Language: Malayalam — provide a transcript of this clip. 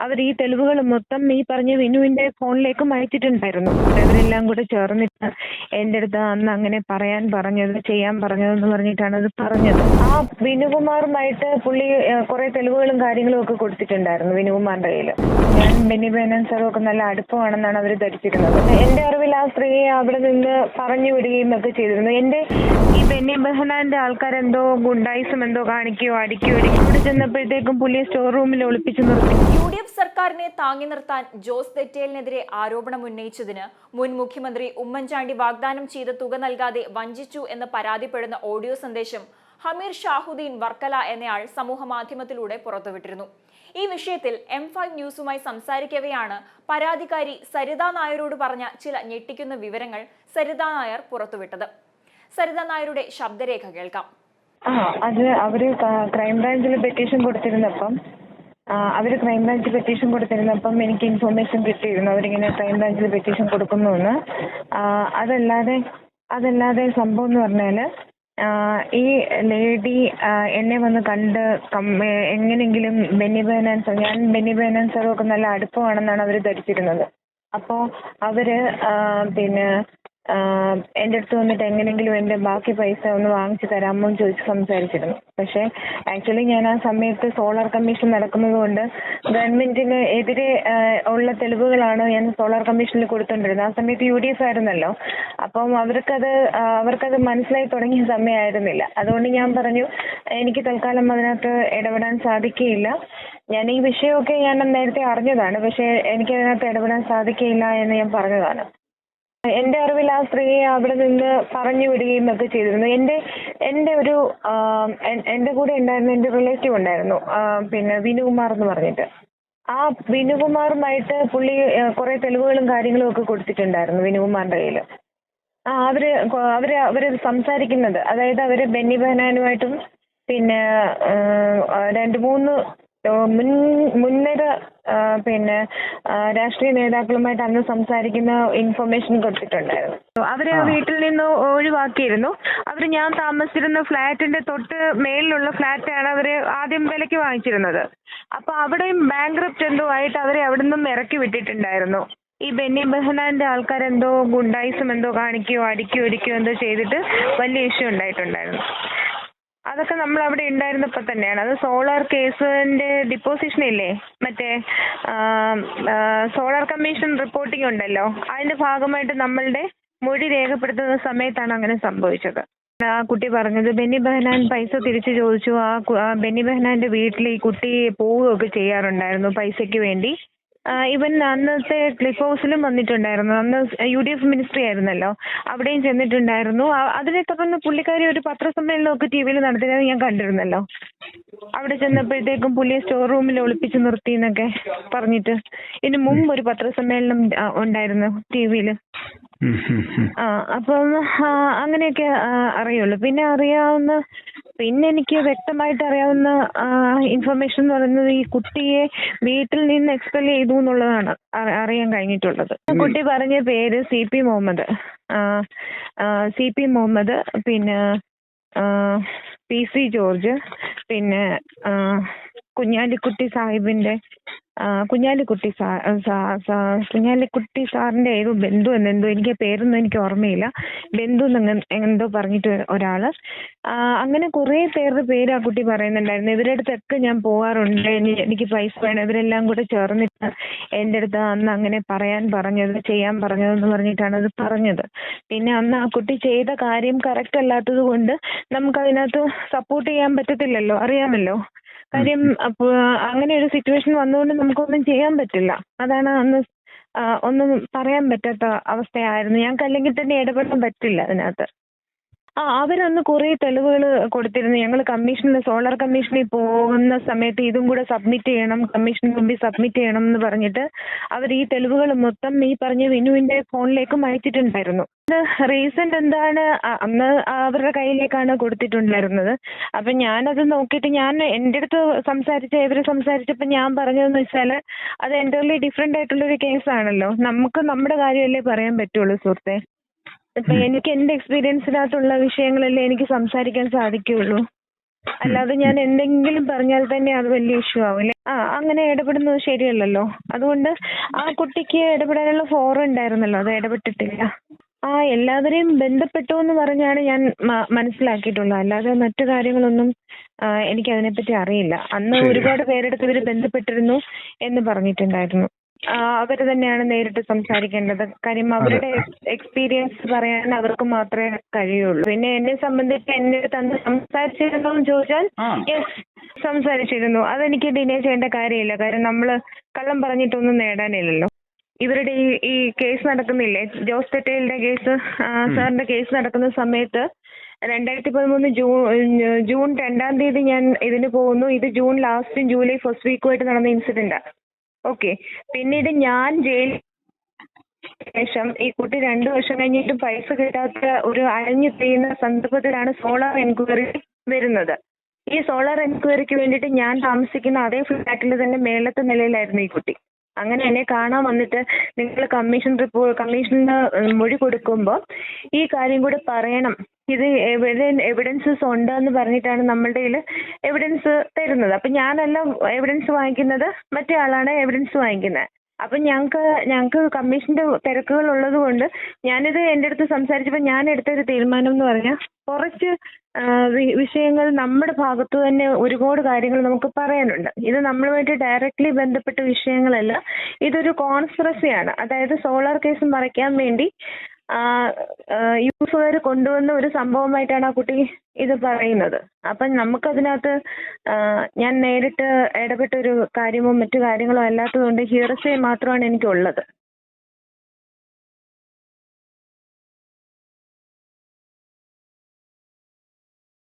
അവർ ഈ തെളിവുകൾ മൊത്തം ഈ പറഞ്ഞ വിനുവിന്റെ ഫോണിലേക്കും അയച്ചിട്ടുണ്ടായിരുന്നു. അവരെല്ലാം കൂടെ ചേർന്നിട്ട് എൻ്റെ അടുത്ത് അന്ന് അങ്ങനെ പറയാൻ പറഞ്ഞത്, ചെയ്യാൻ പറഞ്ഞതെന്ന് പറഞ്ഞിട്ടാണ് അത് പറഞ്ഞത്. ആ വിനുകുമാറുമായിട്ട് പുള്ളി കുറെ തെളിവുകളും കാര്യങ്ങളും ഒക്കെ കൊടുത്തിട്ടുണ്ടായിരുന്നു വിനുകുമാറിന്റെ കയ്യിൽ. ഞാൻ ബെന്നി ബെഹനാൻ സാറും ഒക്കെ നല്ല അടുപ്പമാണെന്നാണ് അവർ ധരിച്ചിരുന്നത്. എന്റെ അറിവിൽ ആ സ്ത്രീയെ അവിടെ നിന്ന് പറഞ്ഞു വിടുകയും ഒക്കെ ചെയ്തിരുന്നു. ഈ ബെന്നി ബെഹനാന്റെ ആൾക്കാരെന്തോ ഗുണ്ടായിസം എന്തോ കാണിക്കുകയോ അടിക്കുകയോ അവിടെ ചെന്നപ്പോഴത്തേക്കും പുള്ളിയെ സ്റ്റോർ റൂമിൽ ഒളിപ്പിച്ചു നിർത്തി. UDF സർക്കാരിനെ താങ്ങി നിർത്താൻ ജോസ് തെറ്റേലിനെതിരെ ആരോപണം ഉന്നയിച്ചതിന് മുൻ മുഖ്യമന്ത്രി ഉമ്മൻചാണ്ടി വാഗ്ദാനം ചെയ്ത തുക നൽകാതെ വഞ്ചിച്ചു എന്ന് പരാതിപ്പെടുന്ന ഓഡിയോ സന്ദേശം ഹമീർ ഷാഹുദ്ദീൻ വർക്കല എന്നയാൾ സമൂഹ മാധ്യമത്തിലൂടെ പുറത്തുവിട്ടിരുന്നു. ഈ വിഷയത്തിൽ M5 ന്യൂസുമായി സംസാരിക്കവെയാണ് പരാതിക്കാരി സരിത നായരോട് പറഞ്ഞ ചില ഞെട്ടിക്കുന്ന വിവരങ്ങൾ സരിത നായർ പുറത്തുവിട്ടത്. സരിത നായരുടെ ശബ്ദരേഖ കേൾക്കാം. അത് അവര് ക്രൈംബ്രാഞ്ചിൽ പെറ്റീഷൻ കൊടുത്തിരുന്നപ്പം എനിക്ക് ഇൻഫർമേഷൻ കിട്ടിയിരുന്നു അവരിങ്ങനെ ക്രൈംബ്രാഞ്ചിൽ പെറ്റീഷൻ കൊടുക്കുന്നുവെന്ന്. അതല്ലാതെ സംഭവം എന്ന് പറഞ്ഞാല് ഈ ലേഡി എന്നെ വന്ന് കണ്ട് എങ്ങനെയെങ്കിലും ഞാൻ ബെന്നി ബെഹനാൻ സാറും ഒക്കെ നല്ല അടുപ്പമാണെന്നാണ് അവർ ധരിച്ചിരുന്നത്. അപ്പോൾ അവര് എൻ്റെ അടുത്ത് വന്നിട്ട് എങ്ങനെയെങ്കിലും എൻ്റെ ബാക്കി പൈസ ഒന്ന് വാങ്ങിച്ചു തരാമോ എന്ന് ചോദിച്ച് സംസാരിച്ചിരുന്നു. പക്ഷേ ആക്ച്വലി ഞാൻ ആ സമയത്ത് സോളാർ കമ്മീഷൻ നടക്കുന്നത് കൊണ്ട് ഗവൺമെന്റിന് എതിരെ ഉള്ള തെളിവുകളാണ് ഞാൻ സോളാർ കമ്മീഷനിൽ കൊടുത്തോണ്ടിരുന്നത്. ആ സമയത്ത് UDF ആയിരുന്നല്ലോ. അപ്പം അവർക്കത് മനസ്സിലായി തുടങ്ങിയ സമയമായിരുന്നില്ല. അതുകൊണ്ട് ഞാൻ പറഞ്ഞു എനിക്ക് തൽക്കാലം അതിനകത്ത് ഇടപെടാൻ സാധിക്കുകയില്ല. ഞാൻ ഈ വിഷയമൊക്കെ ഞാൻ നേരത്തെ അറിഞ്ഞതാണ്, പക്ഷേ എനിക്കതിനകത്ത് ഇടപെടാൻ സാധിക്കുകയില്ല എന്ന് ഞാൻ പറഞ്ഞതാണ്. എന്റെ അറിവിൽ ആ സ്ത്രീയെ അവിടെ നിന്ന് പറഞ്ഞു വിടുകയും ഒക്കെ ചെയ്തിരുന്നു. എന്റെ കൂടെ ഉണ്ടായിരുന്ന എന്റെ റിലേറ്റീവ് ഉണ്ടായിരുന്നു, വിനുകുമാർ എന്ന് പറഞ്ഞിട്ട്. ആ വിനുകുമാറുമായിട്ട് പുള്ളി കുറെ തെളിവുകളും കാര്യങ്ങളും ഒക്കെ കൊടുത്തിട്ടുണ്ടായിരുന്നു വിനുകുമാറിന്റെ കയ്യിൽ. അവര് സംസാരിക്കുന്നത്, അതായത് അവര് ബെന്നി ബെഹനാനുമായിട്ടും പിന്നെ 2-3 മുൻനിര രാഷ്ട്രീയ നേതാക്കളുമായിട്ട് അന്ന് സംസാരിക്കുന്ന ഇൻഫർമേഷൻ കൊടുത്തിട്ടുണ്ടായിരുന്നു. അവരെ വീട്ടിൽ നിന്ന് ഒഴിവാക്കിയിരുന്നു. ഞാൻ താമസിച്ചിരുന്ന ഫ്ലാറ്റിന്റെ തൊട്ട് മേലിലുള്ള ഫ്ലാറ്റാണ് അവര് ആദ്യം വിലയ്ക്ക് വാങ്ങിച്ചിരുന്നത്. അപ്പൊ അവിടെയും ബാങ്ക്രപ്റ്റ് എന്തോ ആയിട്ട് അവരെ അവിടെ നിന്നും ഇറക്കി വിട്ടിട്ടുണ്ടായിരുന്നു. ഈ ബെന്നി ബെഹനാന്റെ ആൾക്കാരെന്തോ ഗുണ്ടായിസം എന്തോ കാണിക്കുകയോ അടിക്കുകയോ എന്തോ ചെയ്തിട്ട് വലിയ ഇഷ്യൂ ഉണ്ടായിട്ടുണ്ടായിരുന്നു. അതൊക്കെ നമ്മൾ അവിടെ ഉണ്ടായിരുന്നപ്പോ തന്നെയാണ്. അത് സോളാർ കേസിന്റെ ഡിപ്പോസിഷൻ ഇല്ലേ, മറ്റേ സോളാർ കമ്മീഷൻ റിപ്പോർട്ടിംഗ് ഉണ്ടല്ലോ, അതിന്റെ ഭാഗമായിട്ട് നമ്മളുടെ മൊഴി രേഖപ്പെടുത്തുന്ന സമയത്താണ് അങ്ങനെ സംഭവിച്ചത്. ആ കുട്ടി പറഞ്ഞത് ബെന്നി ബെഹനാൻ പൈസ തിരിച്ചു ചോദിച്ചു. ആ ബെന്നി ബെഹനാന്റെ വീട്ടിൽ ഈ കുട്ടി പോവുകയൊക്കെ ചെയ്യാറുണ്ടായിരുന്നു പൈസയ്ക്ക് വേണ്ടി. ഇവൻ അന്നത്തെ ക്ലിഫ് ഹൗസിലും വന്നിട്ടുണ്ടായിരുന്നു. അന്ന് UDF മിനിസ്ട്രി ആയിരുന്നല്ലോ, അവിടെയും ചെന്നിട്ടുണ്ടായിരുന്നു. അതിനെ തുടർന്ന് പുള്ളിക്കാരി ഒരു പത്രസമ്മേളനമൊക്കെ TV-യിൽ നടത്തിയത് ഞാൻ കണ്ടിരുന്നല്ലോ. അവിടെ ചെന്നപ്പോഴത്തേക്കും പുള്ളിയെ സ്റ്റോർ റൂമിൽ ഒളിപ്പിച്ചു നിർത്തി എന്നൊക്കെ പറഞ്ഞിട്ട് ഇതിന് മുമ്പ് ഒരു പത്രസമ്മേളനം ഉണ്ടായിരുന്നു TV-യിൽ. അപ്പം അങ്ങനെയൊക്കെ അറിയുള്ളൂ. പിന്നെ എനിക്ക് വ്യക്തമായിട്ട് അറിയാവുന്ന ഇൻഫർമേഷൻ എന്ന് പറയുന്നത് ഈ കുട്ടിയെ വീട്ടിൽ നിന്ന് എക്സ്പെൽ ചെയ്തു എന്നുള്ളതാണ് അറിയാൻ കഴിഞ്ഞിട്ടുള്ളത്. കുട്ടി പറഞ്ഞ പേര് CP മുഹമ്മദ്, പിന്നെ PC ജോർജ്, പിന്നെ കുഞ്ഞാലിക്കുട്ടി സാറിന്റെ ഏതോ ബന്ധു എന്നെന്തോ, എനിക്ക് പേരൊന്നും എനിക്ക് ഓർമ്മയില്ല. ബന്ധു എന്തോ പറഞ്ഞിട്ട് ഒരാള്. അങ്ങനെ കുറെ പേരുടെ പേര് ആ കുട്ടി പറയുന്നുണ്ടായിരുന്നു. ഇവരുടെ അടുത്തൊക്കെ ഞാൻ പോകാറുണ്ട്, എനിക്ക് പൈസ വേണം. ഇവരെല്ലാം കൂടെ ചേർന്നിട്ട് എൻ്റെ അടുത്ത് അന്ന് അങ്ങനെ പറയാൻ പറഞ്ഞത്, ചെയ്യാൻ പറഞ്ഞതെന്ന് പറഞ്ഞിട്ടാണ് അത് പറഞ്ഞത്. പിന്നെ അന്ന് ആ കുട്ടി ചെയ്ത കാര്യം കറക്റ്റ് അല്ലാത്തത് കൊണ്ട് നമുക്കതിനകത്ത് സപ്പോർട്ട് ചെയ്യാൻ പറ്റത്തില്ലല്ലോ, അറിയാമല്ലോ കാര്യം. അപ്പോൾ അങ്ങനെ ഒരു സിറ്റുവേഷൻ വന്നുകൊണ്ട് നമുക്കൊന്നും ചെയ്യാൻ പറ്റില്ല. അതാണ് അന്ന് ഒന്നും പറയാൻ പറ്റാത്ത അവസ്ഥയായിരുന്നു. ഞങ്ങൾക്ക് അല്ലെങ്കിൽ തന്നെ ഇടപെടാൻ പറ്റില്ല അതിനകത്ത്. അവരന്ന് കുറെ തെളിവുകൾ കൊടുത്തിരുന്നു. ഞങ്ങൾ സോളാർ കമ്മീഷനിൽ പോകുന്ന സമയത്ത് ഇതും കൂടെ സബ്മിറ്റ് ചെയ്യണം, കമ്മീഷന് മുമ്പിൽ സബ്മിറ്റ് ചെയ്യണം എന്ന് പറഞ്ഞിട്ട് അവർ ഈ തെളിവുകൾ മൊത്തം ഈ പറഞ്ഞ വിനുവിന്റെ ഫോണിലേക്കും അയച്ചിട്ടുണ്ടായിരുന്നു. റീസെന്റ് എന്താണ് അന്ന് അവരുടെ കയ്യിലേക്കാണ് കൊടുത്തിട്ടുണ്ടായിരുന്നത്. അപ്പൊ ഞാനത് നോക്കിയിട്ട് എൻ്റെ അടുത്ത് ഇവര് സംസാരിച്ചപ്പോൾ ഞാൻ പറഞ്ഞതെന്ന് വെച്ചാൽ അത് എൻ്റർലി ഡിഫറെന്റ് ആയിട്ടുള്ളൊരു കേസാണല്ലോ. നമുക്ക് നമ്മുടെ കാര്യമല്ലേ പറയാൻ പറ്റുള്ളൂ സുഹൃത്തെ. ഇപ്പൊ എനിക്ക് എന്റെ എക്സ്പീരിയൻസിനകത്തുള്ള വിഷയങ്ങളല്ലേ എനിക്ക് സംസാരിക്കാൻ സാധിക്കുകയുള്ളൂ. അല്ലാതെ ഞാൻ എന്തെങ്കിലും പറഞ്ഞാൽ തന്നെ അത് വലിയ ഇഷ്യൂ ആവില്ലേ? അങ്ങനെ ഇടപെടുന്നത് ശരിയല്ലല്ലോ. അതുകൊണ്ട് ആ കുട്ടിക്ക് ഇടപെടാനുള്ള ഫോറം ഉണ്ടായിരുന്നല്ലോ, അത് ഇടപെട്ടിട്ടില്ല. എല്ലാവരെയും ബന്ധപ്പെട്ടു എന്ന് പറഞ്ഞാണ് ഞാൻ മനസ്സിലാക്കിയിട്ടുള്ളത്. അല്ലാതെ മറ്റു കാര്യങ്ങളൊന്നും എനിക്ക് അതിനെപ്പറ്റി അറിയില്ല. അന്ന് ശരി. ഒരുപാട് പേരെടുത്ത് ഇവർ ബന്ധപ്പെട്ടിരുന്നു എന്ന് പറഞ്ഞിട്ടുണ്ടായിരുന്നു. അവര് തന്നെയാണ് നേരിട്ട് സംസാരിക്കേണ്ടത്. കാര്യം അവരുടെ എക്സ്പീരിയൻസ് പറയാൻ അവർക്ക് മാത്രമേ കഴിയുള്ളൂ. പിന്നെ എന്നെ സംബന്ധിച്ച് എന്റെ അടുത്ത് അന്ന് സംസാരിച്ചിരുന്നോ എന്ന് ചോദിച്ചാൽ യെസ്, സംസാരിച്ചിരുന്നു. അതെനിക്ക് ഡിനേ ചെയ്യേണ്ട കാര്യമില്ല. കാര്യം നമ്മള് കള്ളം പറഞ്ഞിട്ടൊന്നും നേടാനില്ലല്ലോ. ഇവരുടെ ഈ കേസ് നടക്കുന്നില്ലേ, ജോസ് തെറ്റേലിന്റെ കേസ്, സാറിന്റെ കേസ് നടക്കുന്ന സമയത്ത് 2013 ജൂൺ 2-ാം തീയതി ഞാൻ ഇതിന് പോകുന്നു. ഇത് ജൂൺ ലാസ്റ്റും ജൂലൈ ഫസ്റ്റ് വീക്കുമായിട്ട് നടന്ന ഇൻസിഡന്റാ. ഓക്കെ. പിന്നീട് ഞാൻ ജയിലിൽ ശേഷം ഈ കുട്ടി 2 വർഷം കഴിഞ്ഞിട്ടും പൈസ കിട്ടാത്ത ഒരു അലഞ്ഞു തിരിയുന്ന സന്ദർഭത്തിലാണ് സോളാർ എൻക്വയറി വരുന്നത്. ഈ സോളാർ എൻക്വയറിക്ക് വേണ്ടിയിട്ട് ഞാൻ താമസിക്കുന്ന അതേ ഫ്ലാറ്റിൽ തന്നെ മേളത്തെ നിലയിലായിരുന്നു ഈ കുട്ടി. അങ്ങനെ എന്നെ കാണാൻ വന്നിട്ട് നിങ്ങൾ കമ്മീഷന് മൊഴി കൊടുക്കുമ്പോൾ ഈ കാര്യം കൂടെ പറയണം, ഇത് എവിഡൻസസ് ഉണ്ടെന്ന് പറഞ്ഞിട്ടാണ് നമ്മളുടെ കയ്യിൽ എവിഡൻസ് തരുന്നത്. അപ്പം ഞാനല്ല എവിഡൻസ് വാങ്ങിക്കുന്നത്, മറ്റേ ആളാണ് എവിഡൻസ് വാങ്ങിക്കുന്നത്. അപ്പം ഞങ്ങൾക്ക് കമ്മീഷന്റെ തിരക്കുകൾ ഉള്ളത് കൊണ്ട് ഞാനിത് എൻ്റെ അടുത്ത് സംസാരിച്ചപ്പോൾ ഞാൻ എടുത്തൊരു തീരുമാനം എന്ന് പറഞ്ഞാൽ കുറച്ച് വിഷയങ്ങൾ നമ്മുടെ ഭാഗത്തു തന്നെ ഒരുപാട് കാര്യങ്ങൾ നമുക്ക് പറയാനുണ്ട്. ഇത് നമ്മളുമായിട്ട് ഡയറക്റ്റ്ലി ബന്ധപ്പെട്ട വിഷയങ്ങളല്ല, ഇതൊരു കോൺസ്പിറസിയാണ്. അതായത് സോളാർ കേസ് മറയ്ക്കാൻ വേണ്ടി യൂസുകാർ കൊണ്ടുവന്ന ഒരു സംഭവമായിട്ടാണ് ആ കുട്ടി ഇത് പറയുന്നത്. അപ്പം നമുക്കതിനകത്ത് ഞാൻ നേരിട്ട് ഇടപെട്ടൊരു കാര്യമോ മറ്റു കാര്യങ്ങളോ അല്ലാത്തതുകൊണ്ട് ഹിയർസേ മാത്രമാണ് എനിക്കുള്ളത്.